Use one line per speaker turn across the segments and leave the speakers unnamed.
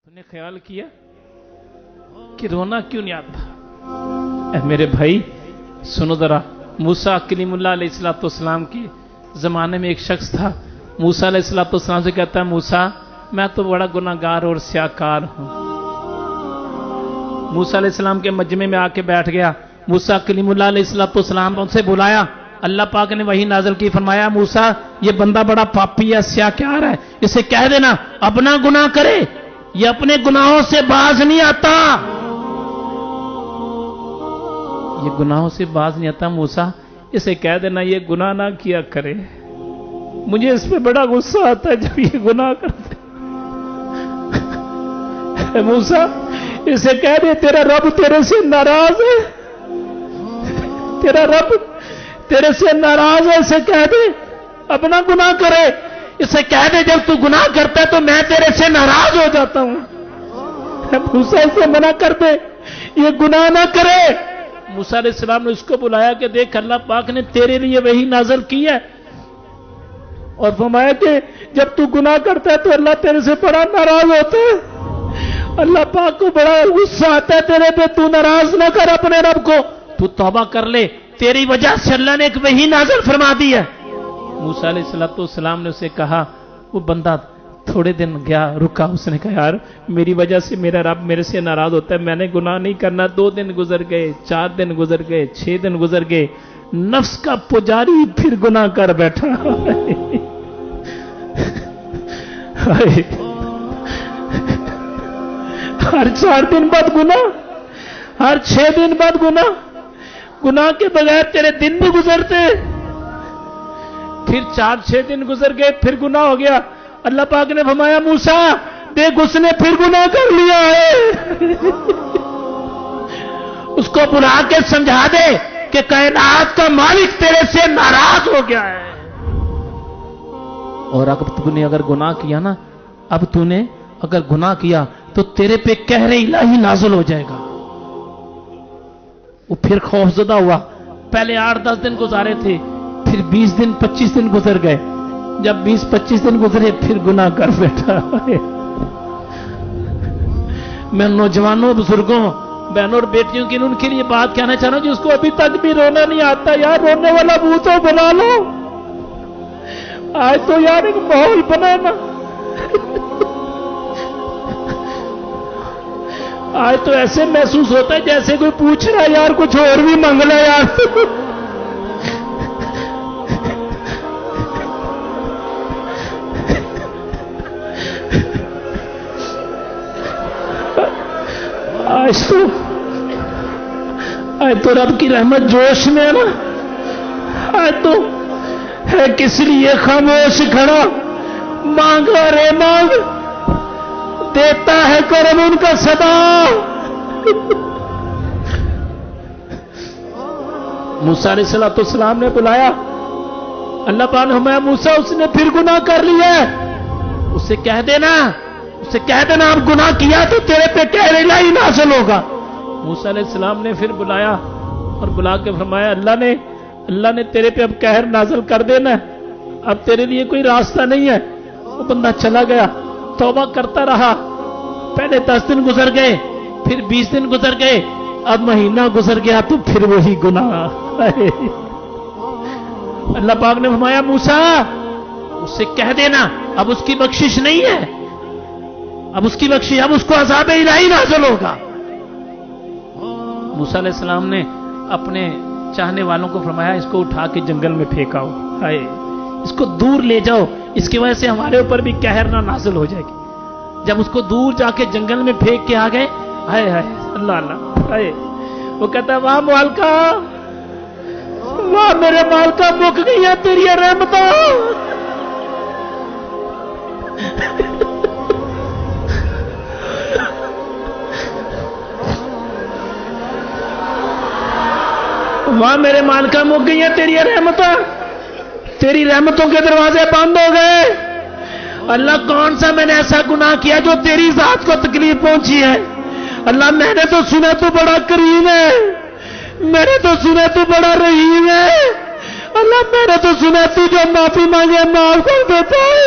तूने ख्याल किया कि रोना क्यों नहीं आता? मेरे भाई सुनो जरा, मूसा कलीमुल्लाह अलैहिस्सलाम के जमाने में एक शख्स था। मूसा अलैहिस्सलाम से कहता है, मूसा मैं तो बड़ा गुनाहगार और स्याकार हूं। मूसा अलैहिस्सलाम के मजमे में आके बैठ गया। मूसा कलीमुल्लाह अलैहिस्सलाम उनसे बुलाया। अल्लाह पाक ने वही नाज़िल की, फरमाया मूसा ये बंदा बड़ा पापी है, स्याकार है, इसे कह देना अपना गुनाह करे, ये अपने गुनाहों से बाज नहीं आता, ये गुनाहों से बाज नहीं आता। मूसा इसे कह देना ये गुनाह ना किया करे, मुझे इस पे बड़ा गुस्सा आता है जब ये गुनाह करते। मूसा इसे कह दे तेरा रब तेरे से नाराज है, तेरा रब तेरे से नाराज है, इसे कह दे अपना गुनाह करे। इसे कह दे जब तू गुनाह करता है तो मैं तेरे से नाराज हो जाता हूं। मूसा इसे मना कर दे, ये गुनाह ना करे। मूसा अलैहिस्सलाम ने उसको बुलाया कि देख अल्लाह पाक ने तेरे लिए वही नाज़िल की है और फरमाया कि जब तू गुनाह करता है तो अल्लाह तेरे से बड़ा नाराज होता है, अल्लाह पाक को बड़ा गुस्सा आता है तेरे पे, तू नाराज ना कर अपने रब को, तू तौबा कर ले, तेरी वजह से अल्लाह ने एक वही नाज़िल फरमा दी है। मूसा अलैहिस्सलाम ने उसे कहा, वो बंदा थोड़े दिन गया रुका, उसने कहा यार मेरी वजह से मेरा रब मेरे से नाराज होता है, मैंने गुनाह नहीं करना। 2 दिन गुजर गए, 4 दिन गुजर गए, 6 दिन गुजर गए, नफ्स का पुजारी फिर गुनाह कर बैठा। हर 4 दिन बाद गुनाह, हर 6 दिन बाद गुनाह, गुनाह के बगैर तेरे दिन भी गुजरते, फिर 4-6 दिन गुजर गए, फिर गुनाह हो गया। अल्लाह पाक ने फरमाया मूसा देख उसने फिर गुनाह कर लिया है, उसको बुला के समझा दे कि कायनात का मालिक तेरे से नाराज हो गया है, और अब तूने अगर गुनाह किया ना, अब तूने अगर गुनाह किया तो तेरे पे कहर इलाही नाज़िल हो जाएगा। वो फिर खौफजदा हुआ। पहले 8-10 दिन गुजारे थे, फिर 20 दिन 25 दिन गुजर गए। जब 20-25 दिन गुजरे फिर गुनाह कर बैठा। मैं नौजवानों, बुजुर्गों, बहनों और बेटियों की उनके लिए बात कहना चाह रहा हूं जिसको अभी तक भी रोना नहीं आता। यार रोने वाला मुंह तो बना लो, आज तो यार एक माहौल बनाना। आज तो ऐसे महसूस होता है जैसे कोई पूछ रहा है यार कुछ और भी मांग लो यार। आज तो रब की रहमत जोश में है ना, आज तो है किस लिए खामोश खड़ा, मांगा रे मांग, देता है करम उनका सदा। मूसा अलैहिस्सलाम ने बुलाया, अल्लाह पाक ने फरमाया मूसा उसने फिर गुनाह कर लिया है, उसे कह देना, उसे कह देना अब गुनाह किया तो तेरे पे कहर इलाही नाज़िल होगा। मूसा अलैहिस्सलाम ने फिर बुलाया और बुला के फरमाया अल्लाह ने तेरे पे अब कहर नाज़िल कर देना है, अब तेरे लिए कोई रास्ता नहीं है। वो बंदा चला गया, तौबा करता रहा। पहले 10 दिन गुजर गए, फिर 20 दिन गुजर गए, अब महीना गुजर गया तो फिर वही गुनाह। अल्लाह पाक ने फरमाया मूसा उससे कह देना अब उसकी बख्शिश नहीं है, अब उसकी बख्शिश, अब उसको अज़ाब इलाही नाज़िल होगा। मूसा अलैहिस्सलाम ने अपने चाहने वालों को फरमाया इसको उठा के जंगल में फेंकाओ, हाय इसको दूर ले जाओ, इसकी वजह से हमारे ऊपर भी कहर ना नाज़िल हो जाएगी। जब उसको दूर जाके जंगल में फेंक के आ गए, हाय हाय अल्लाह अल्लाह, हाय वो कहता है वाह मालिका, वाह मेरे मालिका मुक गई है तेरी रहमत। वाह मेरे मालिका मुक गई है तेरी रहमत, तेरी रहमतों के दरवाजे बंद हो गए। अल्लाह कौन सा मैंने ऐसा गुनाह किया जो तेरी जात को तकलीफ पहुंची है? अल्लाह मैंने तो सुना तू बड़ा करीम है, मैंने तो सुना तू बड़ा रहीम है, अल्लाह मैंने तो सुना तू जो माफी मांगे माफ कर देता है।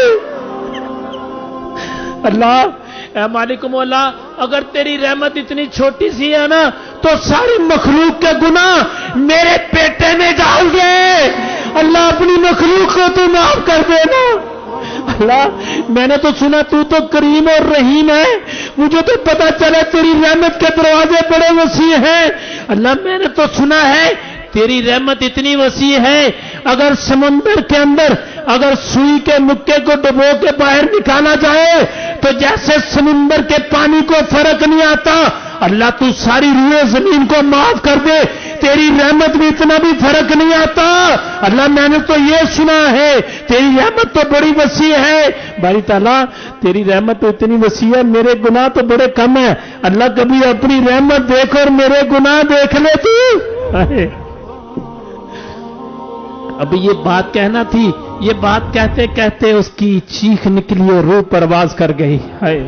अल्लाह اے مالک مولا اگر تیری رحمت اتنی چھوٹی سی ہے نا تو ساری مخلوق کے گناہ میرے پیٹے میں ڈال دے اللہ اپنی مخلوق کو تو معاف کر دینا اللہ میں نے تو سنا تو کریم اور رحیم ہے مجھے تو پتا چلا تیری رحمت کے دروازے بڑے وسیع ہیں اللہ میں نے تو سنا ہے تیری رحمت اتنی وسیع ہے اگر سمندر کے اندر اگر سوئی کے مکے کو ڈبو کے باہر نکالا جائے تو جیسے سمندر کے پانی کو فرق نہیں آتا اللہ تو ساری روئے زمین کو معاف کر دے تیری رحمت میں اتنا بھی فرق نہیں آتا اللہ میں نے تو یہ سنا ہے تیری رحمت تو بڑی وسیع ہے باری تعالیٰ تیری رحمت تو اتنی وسیع ہے میرے گناہ تو بڑے کم ہیں اللہ کبھی اپنی رحمت دیکھ اور میرے گناہ دیکھ لے تو ابھی یہ بات کہنا تھی یہ بات کہتے کہتے اس کی چیخ نکلی اور روح پرواز کر گئی ہائے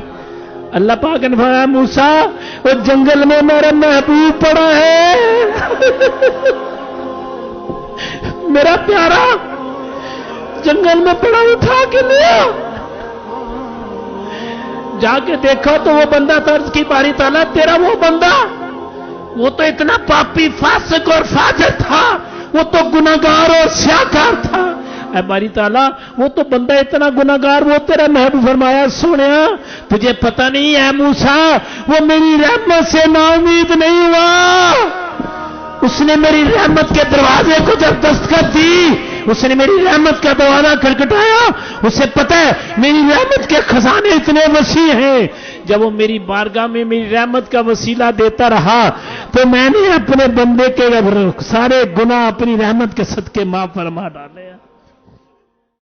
اللہ پاک نے فرمایا موسیٰ وہ جنگل میں میرا محبوب پڑا ہے میرا پیارا جنگل میں پڑا اٹھا کے لیا جا کے دیکھا تو وہ بندہ طرز کی باری تعالیٰ تیرا وہ بندہ وہ تو اتنا پاپی فاسق اور فاجر تھا وہ تو گناہگار اور سیاہکار تھا اے باری تعالیٰ وہ تو بندہ اتنا گناہگار وہ تیرا محبوب فرمایا سونیا تجھے پتہ نہیں ہے موسیٰ وہ میری رحمت سے نا امید نہیں ہوا اس نے میری رحمت کے دروازے کو جب دستخط دی اس نے میری رحمت کا دروازہ کھٹکھٹایا اسے پتہ ہے میری رحمت کے خزانے اتنے وسیع ہیں جب وہ میری بارگاہ میں میری رحمت کا وسیلہ دیتا رہا تو میں نے اپنے بندے کے سارے گناہ اپنی رحمت کے صدقے معاف فرما ڈالے